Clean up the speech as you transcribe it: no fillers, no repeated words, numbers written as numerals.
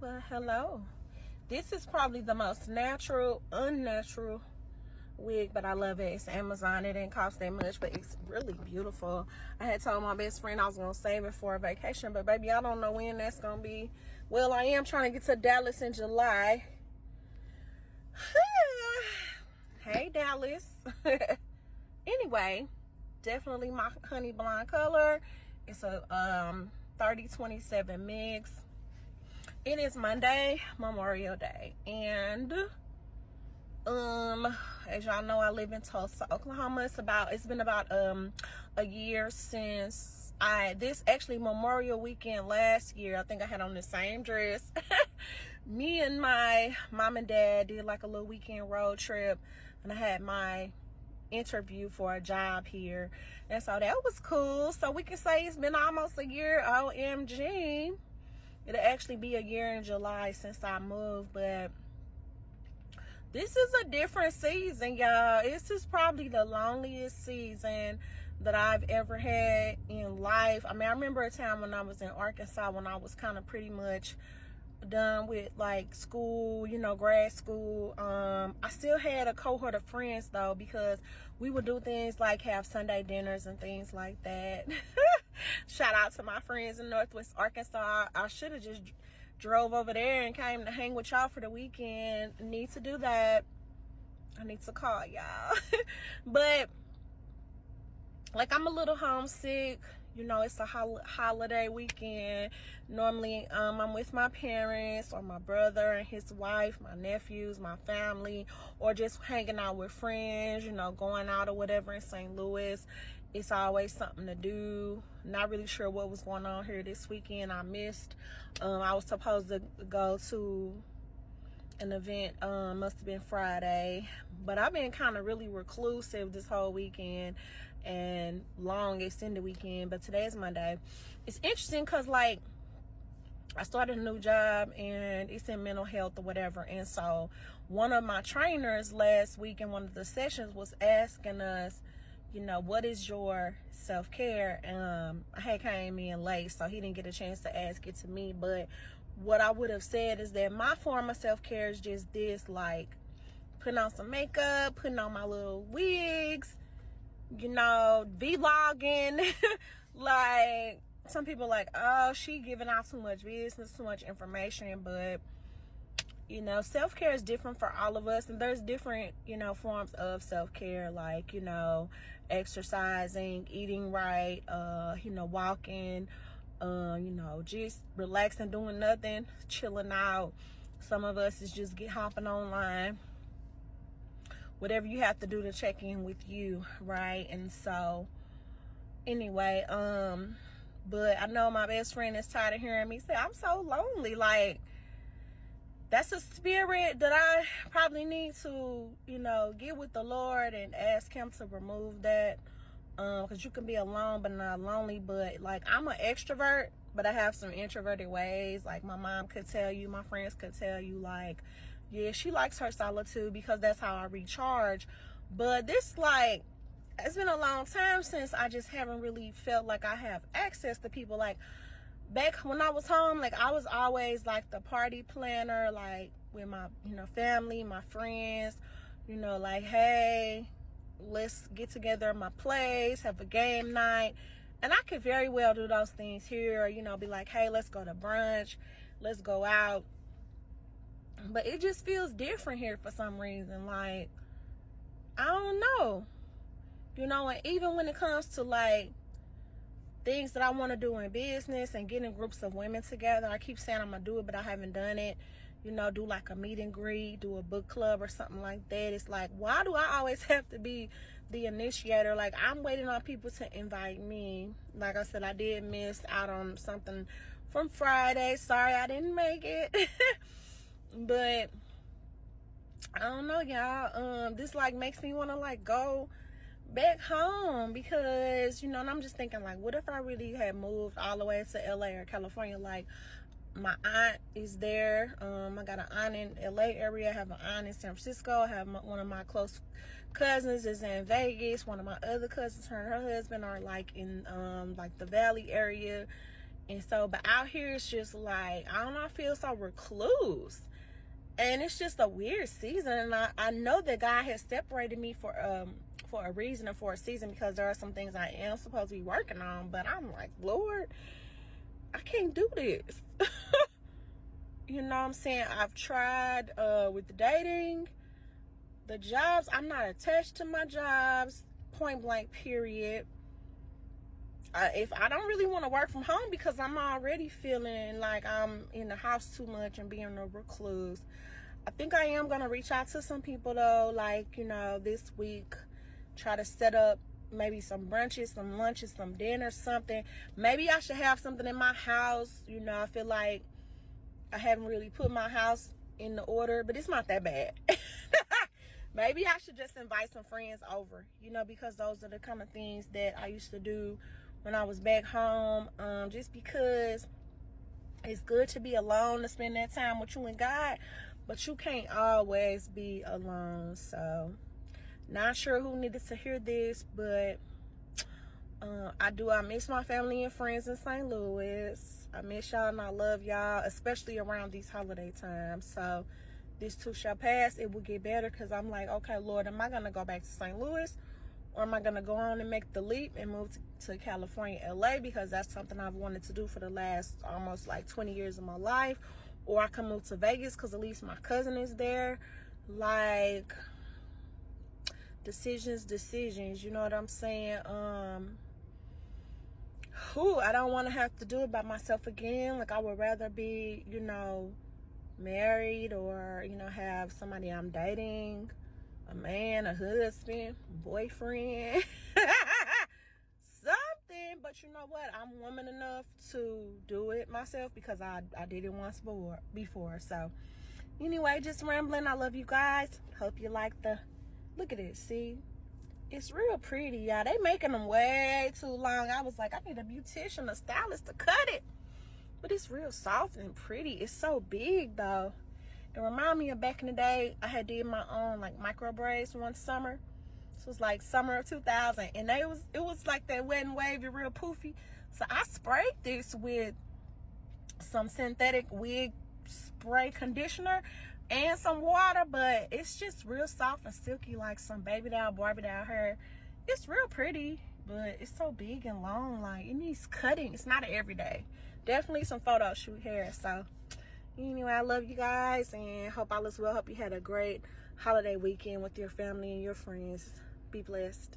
Well, hello. This is probably the most unnatural wig, but I love it. It's Amazon. It didn't cost that much, but it's really beautiful. I had told my best friend I was going to save it for a vacation, but baby, I don't know when that's going to be. Well, I am trying to get to Dallas in July. Hey, Dallas. Anyway, definitely my honey blonde color. It's a 3027 mix. It is Monday, Memorial Day, and as y'all know, I live in Tulsa, Oklahoma. It's been about a year since this actually Memorial weekend last year. I think I had on the same dress. Me and my mom and dad did like a little weekend road trip, and I had my interview for a job here, and so that was cool. So we can say it's been almost a year. OMG. It'll actually be a year in July since I moved, but this is a different season, y'all. This is probably the loneliest season that I've ever had in life. I mean, I remember a time when I was in Arkansas when I was kind of pretty much done with like school, grad school. I still had a cohort of friends though, because we would do things like have Sunday dinners and things like that. Shout out to my friends in Northwest Arkansas. I should have just drove over there and came to hang with y'all for the weekend. Need to do that. I need to call y'all. But like, I'm a little homesick. It's a holiday weekend. Normally, I'm with my parents or my brother and his wife, my nephews, my family, or just hanging out with friends, going out or whatever in St. Louis. It's always something to do. Not really sure what was going on here this weekend. I missed. I was supposed to go to an event, must have been Friday, but I've been kind of really reclusive this whole weekend and long extended weekend. But today is Monday. It's interesting because like I started a new job and it's in mental health or whatever, and so one of my trainers last week in one of the sessions was asking us, what is your self-care? I had came in late, so he didn't get a chance to ask it to me, but what I would have said is that my form of self-care is just this, like putting on some makeup, putting on my little wigs, vlogging. Like, some people like, oh, she giving out too much business, too much information, but self-care is different for all of us, and there's different forms of self-care, like exercising, eating right, walking, just relaxing, doing nothing, chilling out. Some of us is just hopping online, whatever you have to do to check in with you, right? And so anyway, but I know my best friend is tired of hearing me say I'm so lonely. Like, that's a spirit that I probably need to, get with the Lord and ask him to remove that. Because you can be alone but not lonely. But like, I'm an extrovert, but I have some introverted ways. Like, my mom could tell you, my friends could tell you, like, yeah, she likes her solitude because that's how I recharge. But this, like, it's been a long time since I just haven't really felt like I have access to people. Like, back when I was home, like, I was always like the party planner, like with my family, my friends, like, hey, let's get together at my place, have a game night. And I could very well do those things here, be like, hey, let's go to brunch, let's go out. But it just feels different here for some reason. Like, I don't know, and even when it comes to like things that I want to do in business and getting groups of women together, I keep saying I'm gonna do it, but I haven't done it. Do like a meet and greet, do a book club or something like that. It's like, why do I always have to be the initiator? Like, I'm waiting on people to invite me. Like I said, I did miss out on something from Friday. Sorry I didn't make it. But I don't know, y'all. This like makes me want to like go back home, because and I'm just thinking, like, what if I really had moved all the way to LA or California? Like, my aunt is there. I got an aunt in LA area. I have an aunt in San Francisco. I have one of my close cousins is in Vegas. One of my other cousins, her and her husband are like in like the Valley area. And so, but out here it's just like, I don't know, I feel so recluse. And it's just a weird season. And I know that God has separated me for a reason and for a season, because there are some things I am supposed to be working on. But I'm like, Lord, I can't do this. You know what I'm saying? I've tried with the dating, the jobs. I'm not attached to my jobs, point blank, period. If I don't really want to work from home because I'm already feeling like I'm in the house too much and being a recluse, I think I am going to reach out to some people though, like, you know, this week, try to set up maybe some brunches, some lunches, some dinner, something. Maybe I should have something in my house. You know, I feel like I haven't really put my house in the order, but it's not that bad. Maybe I should just invite some friends over, you know, because those are the kind of things that I used to do when I was back home, just because it's good to be alone, to spend that time with you and God, but you can't always be alone. So, not sure who needed to hear this, but I miss my family and friends in St. Louis. I miss y'all and I love y'all, especially around these holiday times. So, this too shall pass. It will get better, because I'm like, okay, Lord, am I going to go back to St. Louis? Or am I going to go on and make the leap and move to California, LA? Because that's something I've wanted to do for the last almost like 20 years of my life. Or I can move to Vegas, because at least my cousin is there. Like, decisions, you know what I'm saying? I don't want to have to do it by myself again. Like, I would rather be, you know, married, or, you know, have somebody I'm dating, a man, a husband, boyfriend, something. But you know what? I'm woman enough to do it myself, because I did it once before. So anyway, just rambling. I love you guys. Hope you like look at it. See, it's real pretty, y'all. They making them way too long. I was like, I need a beautician, a stylist to cut it. But it's real soft and pretty. It's so big though. It reminds me of back in the day, I had did my own like micro braids one summer. This was like summer of 2000, and it was like that wet and wavy, real poofy. So I sprayed this with some synthetic wig spray conditioner and some water, but it's just real soft and silky, like some baby doll, Barbie doll hair. It's real pretty, but it's so big and long, like it needs cutting. It's not an everyday. Definitely some photo shoot hair. So anyway, I love you guys, and hope all is well. Hope you had a great holiday weekend with your family and your friends. Be blessed.